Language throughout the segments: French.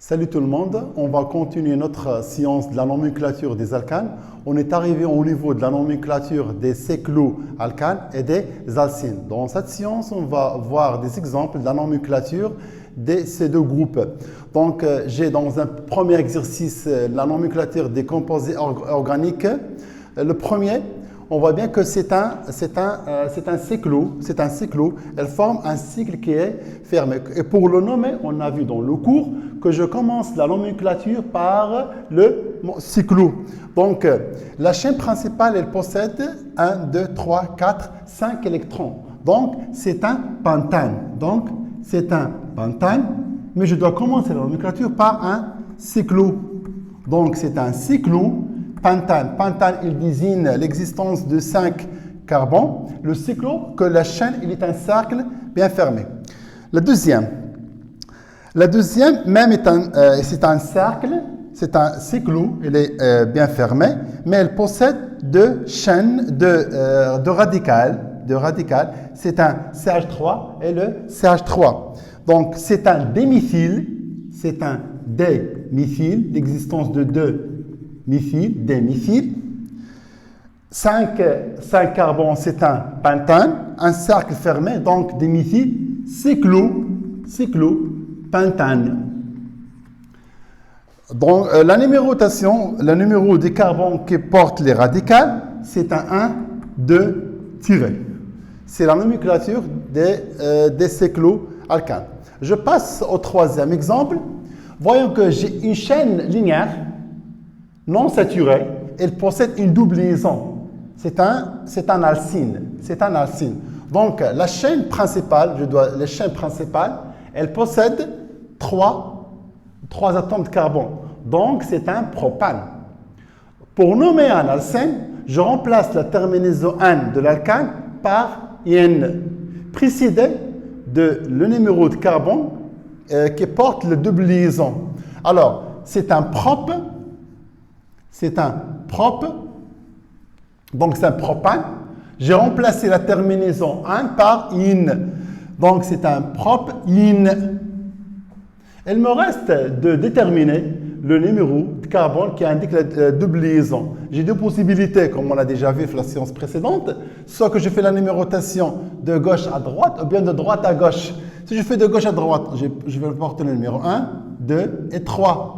Salut tout le monde, on va continuer notre science de la nomenclature des alcanes. On est arrivé au niveau de la nomenclature des cycloalcanes et des alcynes. Dans cette science, on va voir des exemples de la nomenclature de ces deux groupes. Donc, j'ai dans un premier exercice la nomenclature des composés organiques. Le premier, on voit bien que c'est un cyclo. Elle forme un cycle qui est fermé. Et pour le nommer, on a vu dans le cours que je commence la nomenclature par le cyclo. Donc, la chaîne principale, elle possède 1, 2, 3, 4, 5 électrons. Donc, c'est un pentane. Mais je dois commencer la nomenclature par un cyclo. Donc, c'est un cyclo. Pentane. Pentane, il désigne l'existence de 5 carbones. Le cyclo, que la chaîne, il est un cercle bien fermé. La deuxième, même c'est un cercle, c'est un cyclo, il est bien fermé, mais elle possède deux chaînes de radicales. C'est un CH3 et le CH3. Donc, c'est un déméthyle, l'existence de deux déméthyle. 5 carbones, c'est un pentane, un cercle fermé, donc déméthyle, cyclopentane. Donc, la numérotation, le numéro des carbones qui portent les radicales, c'est un 1, 2, tiré. C'est la nomenclature des cycloalcanes. Je passe au troisième exemple. Voyons que j'ai une chaîne linéaire non saturée, elle possède une double liaison. C'est un alcyne. Donc, la chaîne principale, elle possède 3 atomes de carbone. Donc, c'est un propane. Pour nommer un alcène, je remplace la terminaison N de l'alcane par IN, précédé de le numéro de carbone qui porte la double liaison. Alors, c'est un prop. Donc c'est un propane. J'ai remplacé la terminaison N par IN. Donc c'est un prop-IN. Il me reste de déterminer le numéro de carbone qui indique la double liaison. J'ai deux possibilités, comme on a déjà vu dans la séance précédente. Soit que je fais la numérotation de gauche à droite, ou bien de droite à gauche. Si je fais de gauche à droite, je vais porter le numéro 1, 2 et 3.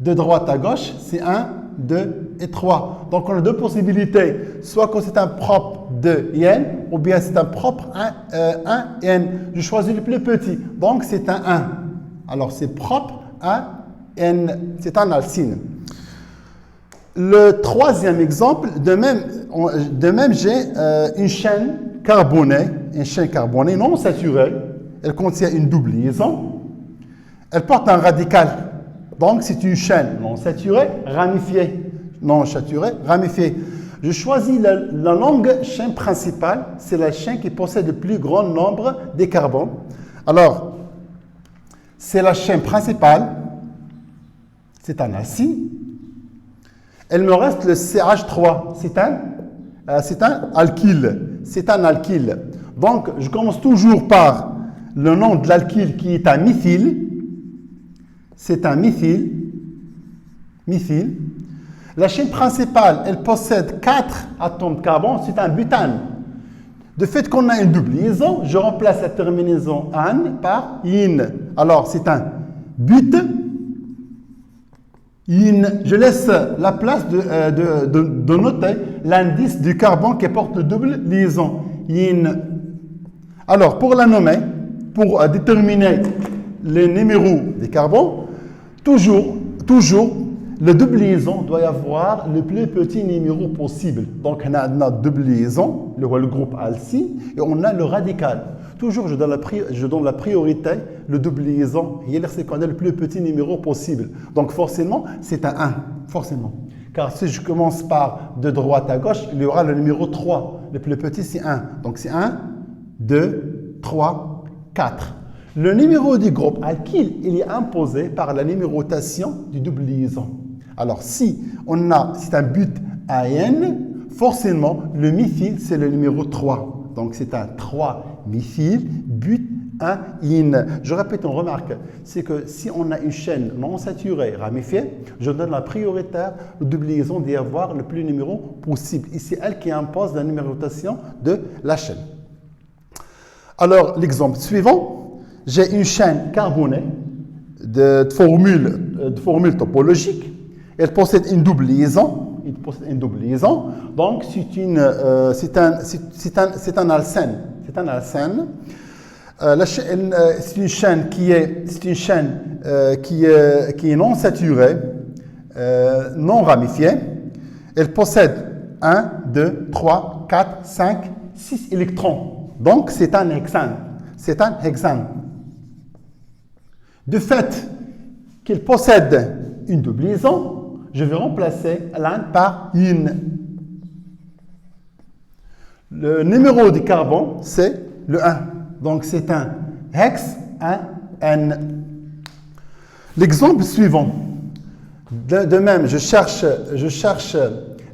De droite à gauche, c'est 1, 2 et 3. Donc, on a deux possibilités. Soit que c'est un propre de IN, ou bien c'est un propre 1 N. Je choisis le plus petit. Donc, c'est un 1. Alors, c'est propre 1 N. C'est un alcyne. Le troisième exemple, de même j'ai une chaîne carbonée non saturée. Elle contient une double liaison. Elle porte un radical. Donc, c'est une chaîne non saturée, ramifiée. Je choisis la longue chaîne principale. C'est la chaîne qui possède le plus grand nombre de carbones. Alors, c'est la chaîne principale. C'est un alcyne. Il me reste le CH3. C'est un alkyle. Donc, je commence toujours par le nom de l'alkyle qui est un méthyle. C'est un méthyle. La chaîne principale, elle possède 4 atomes de carbone, c'est un butane. De fait qu'on a une double liaison, je remplace la terminaison N par IN. Alors, c'est un but. IN. Je laisse la place de noter l'indice du carbone qui porte le double liaison. IN. Alors, pour la nommer, pour déterminer les numéros des carbones, toujours, la double liaison doit y avoir le plus petit numéro possible. Donc, on a notre double liaison, le groupe alcyne, et on a le radical. Toujours, je donne la priorité, le double liaison, et c'est qu'on a le plus petit numéro possible. Donc, forcément, c'est un 1. Forcément. Car si je commence par de droite à gauche, il y aura le numéro 3. Le plus petit, c'est 1. Donc, c'est 1, 2, 3, 4. Le numéro du groupe alkyle, il est imposé par la numérotation du double liaison. Alors, si c'est un but AN, forcément, le méthyle, c'est le numéro 3. Donc, c'est un 3-méthyle, but un in. Je répète une remarque, c'est que si on a une chaîne non saturée, ramifiée, je donne la prioritaire aux doubliaisons d'y avoir le plus de numéros possible. Et c'est elle qui impose la numérotation de la chaîne. Alors, l'exemple suivant, j'ai une chaîne carbonée de formules topologiques. Elle possède une double liaison. Donc, c'est un alcène. C'est un alcène. C'est une chaîne qui est non saturée, non ramifiée. Elle possède 1, 2, 3, 4, 5, 6 électrons. Donc, c'est un hexane. C'est un hexane. De fait qu'il possède une double liaison, je vais remplacer l'un par une. Le numéro du carbone, c'est le 1. Donc, c'est un hex, un N. L'exemple suivant. De même, je cherche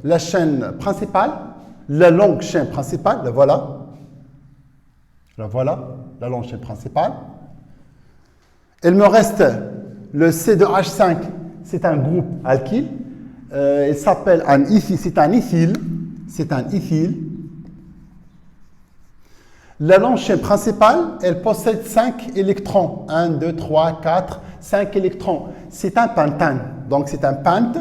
la chaîne principale, la longue chaîne principale, la voilà. La voilà, la longue chaîne principale. Il me reste le C2H5, c'est un groupe alkyle. Il s'appelle un éthyle, c'est un éthyle. C'est un éthyle. La longue chaîne principale, elle possède 5 électrons. 1, 2, 3, 4, 5 électrons. C'est un pentane. Donc, c'est un pente.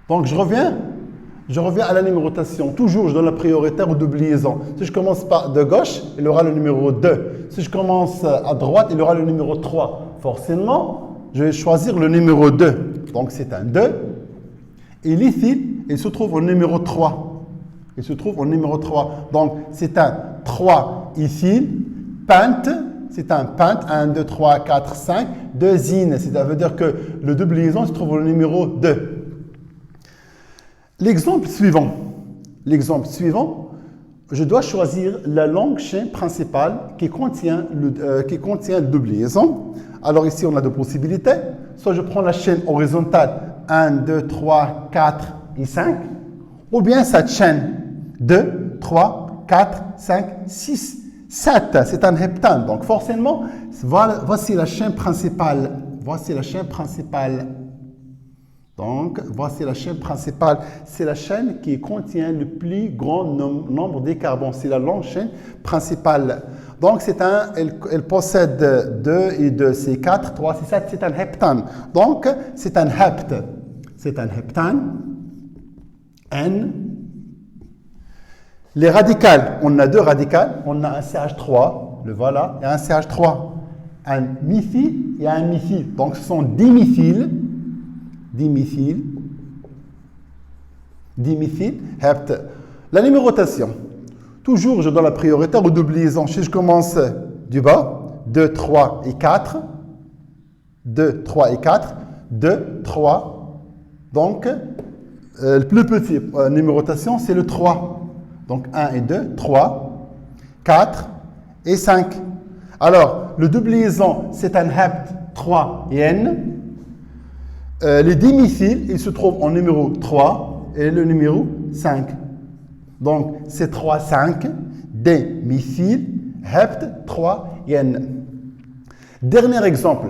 Donc, je reviens à la numérotation. Toujours, je donne la prioritaire aux double liaisons. Si je commence de gauche, il aura le numéro 2. Si je commence à droite, il aura le numéro 3. Forcément, je vais choisir le numéro 2. Donc, c'est un 2. Et l'éthyle, il se trouve au numéro 3. Il se trouve au numéro 3. Donc, c'est un 3 éthyle, pente. C'est un pente, 1, 2, 3, 4, 5, 2 ine. Ça veut dire que le double liaison se trouve au numéro 2. L'exemple suivant, je dois choisir la longue chaîne principale qui contient le double liaison. Alors ici, on a deux possibilités. Soit je prends la chaîne horizontale 1, 2, 3, 4 et 5, ou bien cette chaîne 2, 3, 4, 5, 6, 7. C'est un heptane. Donc forcément, voici la chaîne principale. Voici la chaîne principale. Donc, voici la chaîne principale. C'est la chaîne qui contient le plus grand nombre de carbones. C'est la longue chaîne principale. Donc, elle possède 2 et 2, c'est 4, 3, c'est 7, c'est un heptane. Donc, c'est un hept. C'est un heptane. N. Les radicales, on a deux radicales. On a un CH3, le voilà, et un CH3. Un méthyle et un méthyle. Donc, ce sont diméthyles. Diméthyl, hept. La numérotation. Toujours, je donne la prioritaire aux double liaisons. Si je commence du bas, 2, 3 et 4. 2, 3 et 4. 2, 3. Donc, le plus petit numérotation, c'est le 3. Donc, 1 et 2, 3, 4 et 5. Alors, le double liaison, c'est un hept 3 et N. Les diméthyles, ils se trouvent en numéro 3 et le numéro 5. Donc, c'est 3, 5, diméthyl, hept, 3, N. Dernier exemple.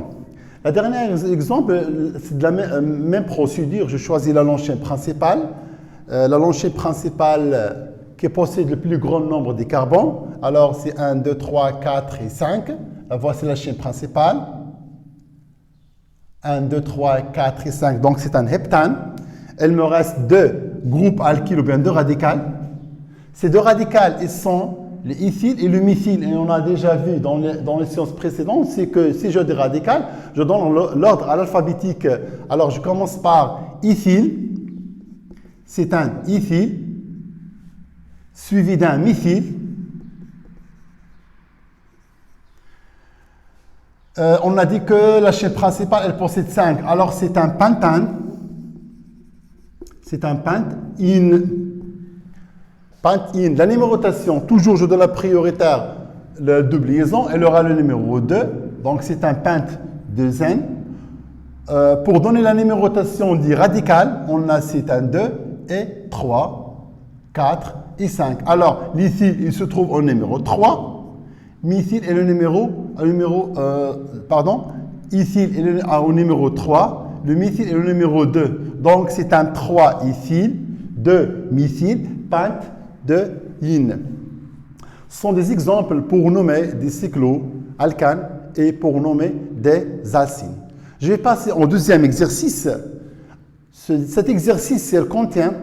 Le dernier exemple, c'est de la même procédure. Je choisis la longue chaîne principale. La longue chaîne principale qui possède le plus grand nombre de carbones. Alors, c'est 1, 2, 3, 4 et 5. Voici la chaîne principale. 1, 2, 3, 4 et 5. Donc, c'est un heptane. Il me reste deux groupes alkyles ou bien deux radicales. Ces deux radicales, ils sont le éthyle et le méthyle. Et on a déjà vu dans les séances précédentes, c'est que si j'ai des radicales, je donne l'ordre à l'alphabétique. Alors, je commence par éthyle. C'est un éthyle suivi d'un méthyle. On a dit que la chaîne principale, elle possède 5. Alors, c'est un pentane. C'est un pente-ine. Pente-ine. La numérotation, toujours, je donne la prioritaire, la double liaison, elle aura le numéro 2. Donc, c'est un pente de N. Pour donner la numérotation dit radicale, on a c'est un 2 et 3, 4 I5. Alors, l'éthyle, il se trouve au numéro 3. Méthyle est éthyle est au numéro 3. Le méthyle est le numéro 2. Donc, c'est un 3 éthyle, 2 méthyle, pente de yin. Ce sont des exemples pour nommer des cycloalcanes et pour nommer des alcynes. Je vais passer au deuxième exercice. Cet exercice, il contient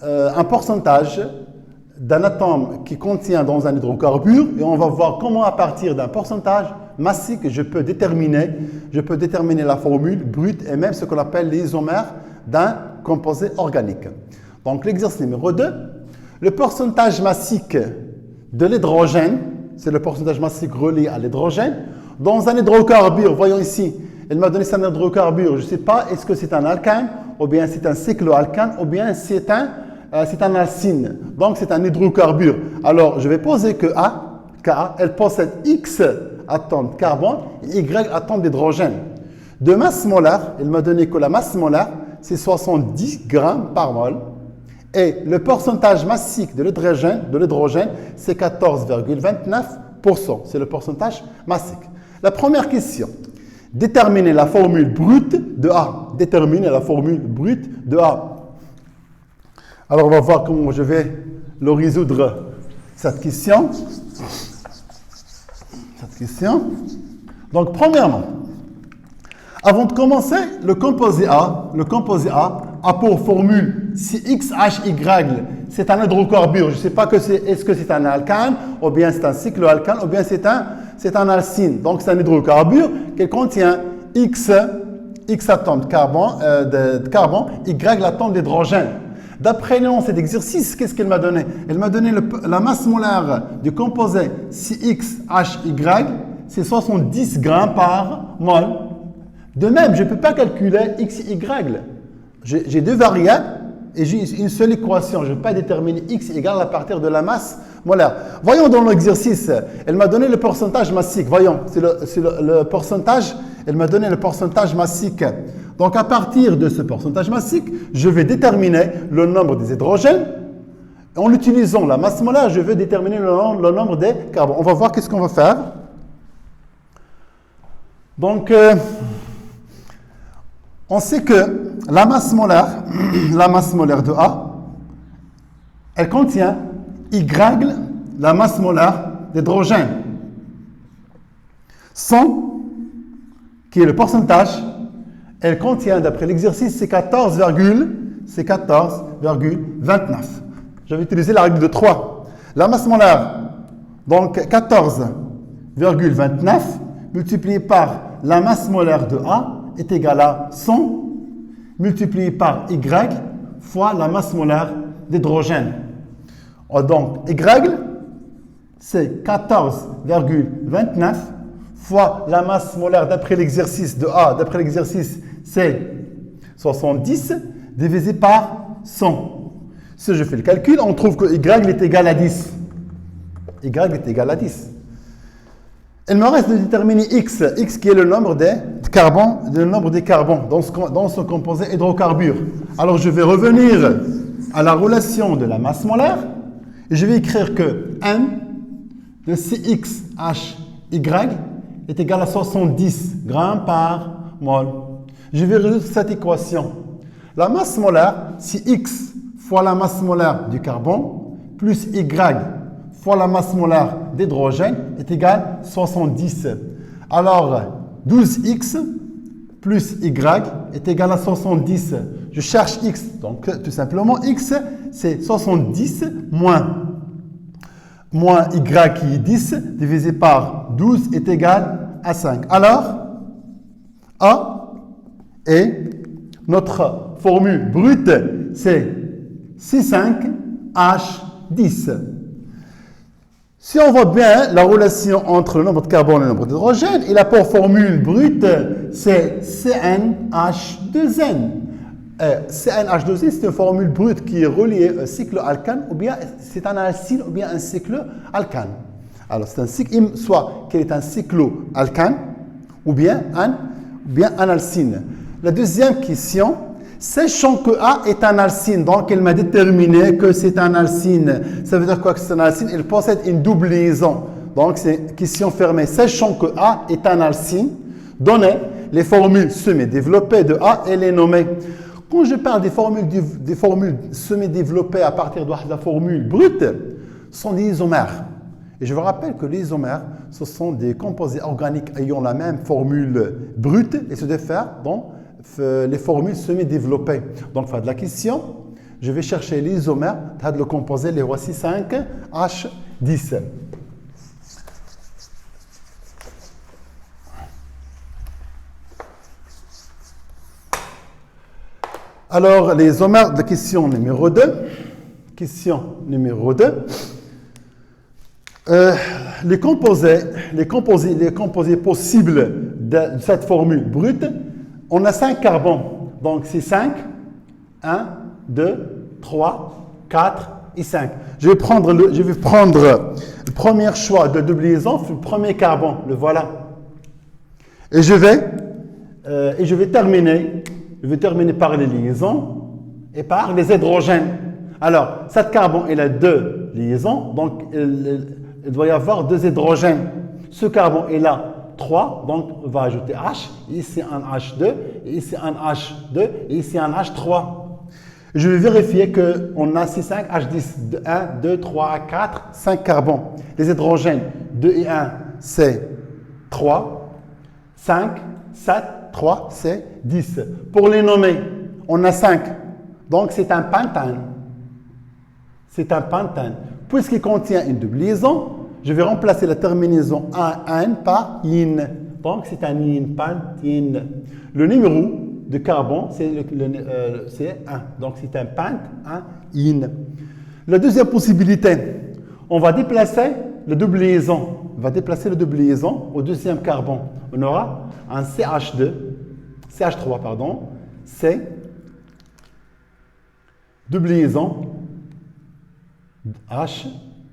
un pourcentage d'un atome qui contient dans un hydrocarbure et on va voir comment à partir d'un pourcentage massique je peux déterminer la formule brute et même ce qu'on appelle l'isomère d'un composé organique. Donc l'exercice numéro 2, le pourcentage massique de l'hydrogène, c'est le pourcentage massique relié à l'hydrogène. Dans un hydrocarbure, voyons ici, elle m'a donné un hydrocarbure, je ne sais pas, est-ce que c'est un alcane, ou bien c'est un cycloalcane, ou bien c'est un alcyne. Donc c'est un hydrocarbure. Alors je vais poser que Ka, elle possède X atomes de carbone et Y atomes d'hydrogène. De masse molaire, elle m'a donné que la masse molaire, c'est 70 grammes par mol. Et le pourcentage massique de l'hydrogène, c'est 14,29%. C'est le pourcentage massique. La première question. Déterminer la formule brute de A. Déterminer la formule brute de A. Alors, on va voir comment je vais le résoudre, cette question. Donc, premièrement, avant de commencer, le composé A a pour formule si XHY, c'est un hydrocarbure. Je ne sais pas est-ce que c'est un alcane, ou bien c'est un cycloalcane, ou bien c'est un alcyne. Donc c'est un hydrocarbure qui contient X atomes de carbone, Y l'atome d'hydrogène. D'après le nom de cet exercice, qu'est-ce qu'elle m'a donné? Elle m'a donné la masse molaire du composé CXHY, c'est 70 grammes par mol. De même, je ne peux pas calculer XY. J'ai deux variables et j'ai une seule équation. Je ne peux pas déterminer X égale à partir de la masse molaire. Voyons dans l'exercice. Elle m'a donné le pourcentage massique. Voyons, c'est le pourcentage. Elle m'a donné le pourcentage massique. Donc, à partir de ce pourcentage massique, je vais déterminer le nombre des hydrogènes. En utilisant la masse molaire, je vais déterminer le nombre des carbones. On va voir qu'est-ce qu'on va faire. Donc, on sait que la masse molaire de A, elle contient Y, la masse molaire d'hydrogène. 100, qui est le pourcentage, elle contient, d'après l'exercice, c'est 14,29. Je vais utiliser la règle de 3. La masse molaire, donc 14,29 multiplié par la masse molaire de A est égal à 100 multiplié par Y fois la masse molaire d'hydrogène. Donc, Y, c'est 14,29 fois la masse molaire d'après l'exercice de A. D'après l'exercice, c'est 70 divisé par 100. Si je fais le calcul, on trouve que Y est égal à 10. Y est égal à 10. Il me reste de déterminer X qui est le nombre des carbones dans ce composé hydrocarbure. Alors je vais revenir à la relation de la masse molaire et je vais écrire que N de CXHY est égal à 70 grammes par mol. Je vais résoudre cette équation. La masse molaire, c'est X fois la masse molaire du carbone plus Y fois la masse molaire d'hydrogène est égal à 70. Alors, 12X plus Y est égal à 70. Je cherche X. Donc, tout simplement, X, c'est 70 moins Y qui est 10 divisé par 12 est égal à 5. Alors, A est notre formule brute, c'est C5H10. Si on voit bien la relation entre le nombre de carbone et le nombre d'hydrogène, il a pour formule brute, c'est CnH2n. CnH2n, c'est une formule brute qui est reliée à un cycloalcane, ou bien c'est un alcyne, ou bien un cycloalcane. Alors, c'est un cycle, soit qu'il est un cycloalcane, ou bien un alcyne. La deuxième question, Sachant que A est un alcyne, donc elle m'a déterminé que c'est un alcyne. Ça veut dire quoi que c'est un alcyne? Il possède une double liaison. Donc c'est question fermée. Sachant que A est un alcyne, donnez les formules semi-développées de A et les nommer. Quand je parle des formules semi-développées à partir de la formule brute, ce sont des isomères. Et je vous rappelle que les isomères, ce sont des composés organiques ayant la même formule brute et se diffèrent dans les formules semi-développées. Donc, de la question, je vais chercher les isomères de le composé, les voici 5, H10. Alors, les isomères de question numéro 2. Question numéro 2. Les composés possibles de cette formule brute, on a 5 carbons. Donc, c'est 5, 1, 2, 3, 4 et 5. Je vais prendre le premier choix de double liaison, le premier carbone, le voilà. Et je vais terminer par les liaisons et par les hydrogènes. Alors, cette carbone, il a 2 liaisons, donc il doit y avoir 2 hydrogènes. Ce carbone, il a 3, donc on va ajouter H, ici un H2, ici un H2, et ici un H3. Je vais vérifier qu'on a 6, 5, H10, 1, 2, 3, 4, 5 carbons. Les hydrogènes, 2 et 1, c'est 3, 5, 7, 3, c'est 10. Pour les nommer, on a 5, donc c'est un pentane. C'est un pentane. Puisqu'il contient une double liaison, je vais remplacer la terminaison an par in. Donc, c'est un in, pentine. Le numéro de carbone, c'est 1. Donc, c'est un pent, un in. La deuxième possibilité, on va déplacer le double liaison. On va déplacer le double liaison au deuxième carbone. On aura un CH3, pardon, C, double liaison, H,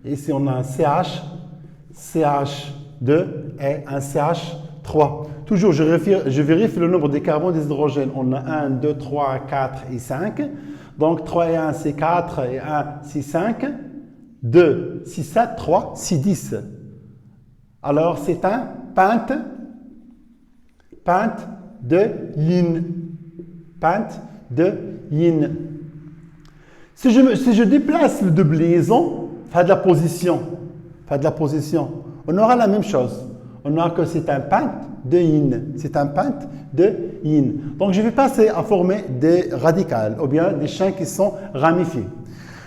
et ici on a un CH, CH2 et un CH3. Toujours, je vérifie le nombre des carbones des hydrogènes. On a 1, 2, 3, 4 et 5. Donc 3 et 1, c'est 4 et 1, c'est 5. 2, 6, 7, 3, 6, 10. Alors c'est un pente de yin. Pente de yin. Si je déplace le double liaison, de la position, on aura la même chose. On aura que c'est un pente de yin. C'est un pente de yin. Donc, je vais passer à former des radicales, ou bien des chaînes qui sont ramifiées.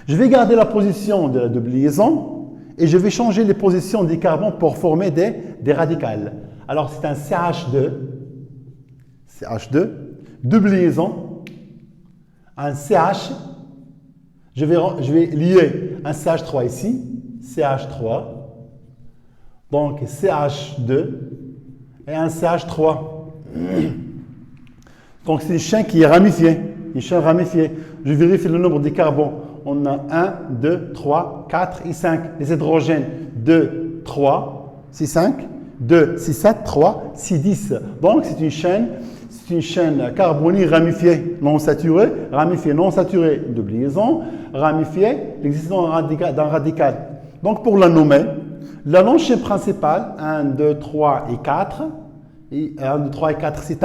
Je vais garder la position de la double liaison et je vais changer les positions des carbones pour former des radicales. Alors, c'est un CH2, double liaison, un CH. Je vais lier un CH3 ici, CH3, donc CH2 et un CH3. Donc c'est une chaîne qui est ramifiée, Je vérifie le nombre des carbones. On a 1, 2, 3, 4 et 5. Les hydrogènes, 2, 3, 6, 5, 2, 6, 7, 3, 6, 10. Donc c'est une chaîne carbonique ramifiée, non saturée, ramifiée, non saturée, double liaison, ramifiée, l'existence d'un radical. Donc pour la nommer, la longue chaîne principale, 1, 2, 3 et 4, et 1, 2, 3 et 4, c'est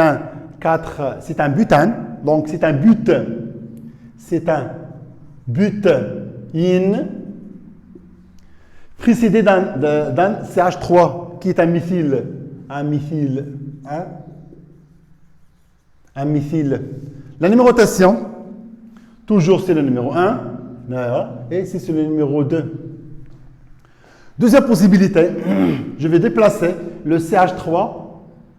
un butane, donc c'est un butane, précédé d'un CH3 qui est un méthyle. La numérotation, toujours c'est le numéro 1, et c'est le numéro 2. Deuxième possibilité, je vais déplacer le CH3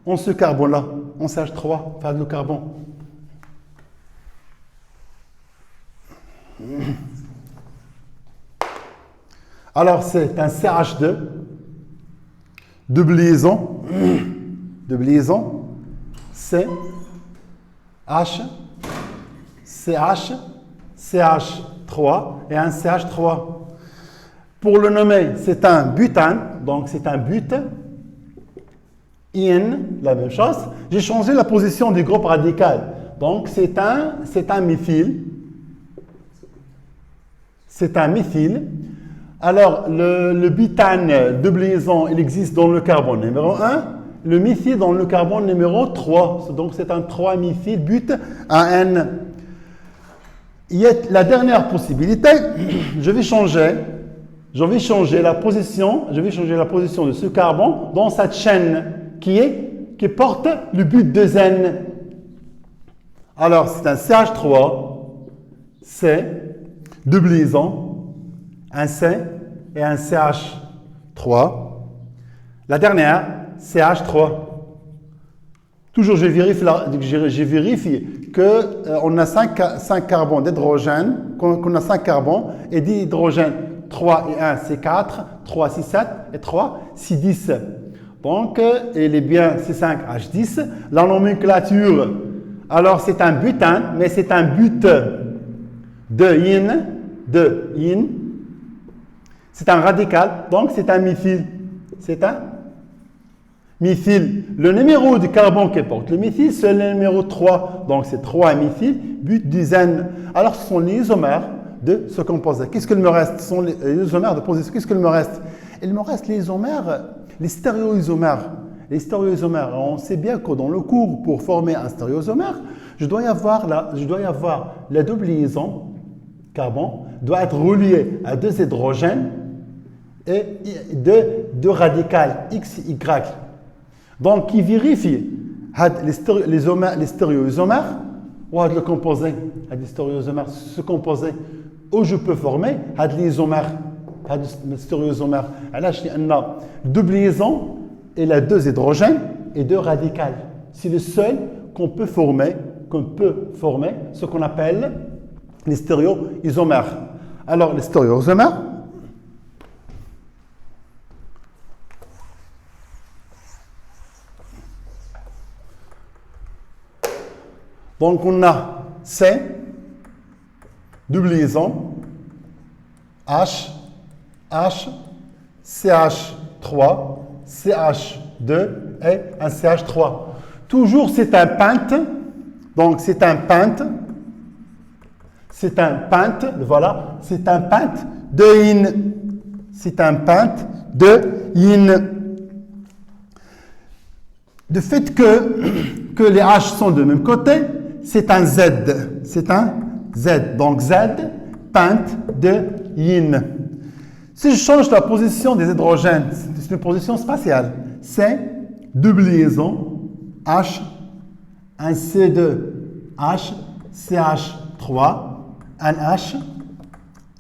en ce carbone-là, en CH3, phase de carbone. Alors c'est un CH2, double liaison, C, H, CH, CH3 et un CH3. Pour le nommer, c'est un butane, donc c'est un butane, la même chose. J'ai changé la position du groupe radical. Donc, c'est un méthyle. C'est un méthyle. Alors, le butane de liaison, il existe dans le carbone numéro 1. Le méthyle dans le carbone numéro 3. Donc, c'est un 3-méthyle but AN. Il y a la dernière possibilité. Je vais changer la position de ce carbone dans cette chaîne qui porte le but de N. Alors, c'est un CH3, C, double liaison, un C et un CH3. La dernière, CH3. Toujours, je vérifie qu'on a 5 carbones d'hydrogène, qu'on a 5 carbones et d'hydrogène. 3 et 1, c'est 4, 3, 6, 7 et 3, 6, 10. Donc, il est bien C5H10. La nomenclature, alors c'est un butane, mais c'est un but de yin. C'est un radical, donc c'est un méthyle. C'est un méthyle. Le numéro du carbone qui porte le méthyle, c'est le numéro 3. Donc, c'est 3 méthyle, but du zen. Alors, ce sont les isomères de ce composé. Qu'est-ce qu'il me reste? Ce sont les isomères de position. Qu'est-ce qu'il me reste? Il me reste les isomères, les stéréoisomères. Les stéréoisomères, on sait bien que dans le cours, pour former un stéréoisomère, je dois y avoir la double liaison carbone doit être reliée à 2 hydrogènes et 2 radicales X, Y. Donc, qui vérifie les stéréoisomères ou le composé, les stéréoisomères, ce composé où je peux former les isomères, les stéréoisomères. Alors, je dis double liaison et la 2 hydrogènes et 2 radicales. C'est le seul qu'on peut former, ce qu'on appelle les stéréoisomères. Alors, les stéréoisomères, donc on a C, double liaison, H, CH3, CH2 et un CH3. Toujours c'est un pente, donc c'est un pente, voilà, c'est un pente de yin. C'est un pente de yin. Le fait que les H sont de même côté, c'est un Z. C'est un Z. Donc Z, pente de yin. Si je change la position des hydrogènes, c'est une position spatiale. C, double liaison, H, un C2, H, CH3, un H,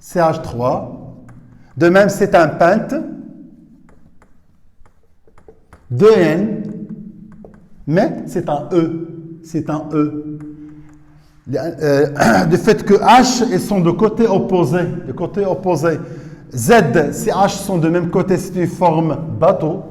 CH3. De même, c'est un pente de N, mais c'est un E. C'est un E. Du fait que H ils sont de côté opposé. Z, si H sont de même côté, c'est une forme bateau.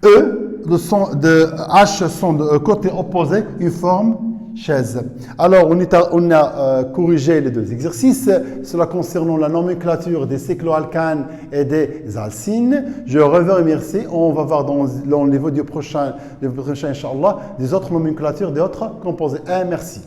E, H sont de côté opposé, une forme chaise. Alors, on a corrigé les 2 exercices. Cela concernant la nomenclature des cycloalcanes et des alcynes. Je remercie. On va voir dans le niveau du prochain, Inch'Allah, des autres nomenclatures, des autres composés. Merci.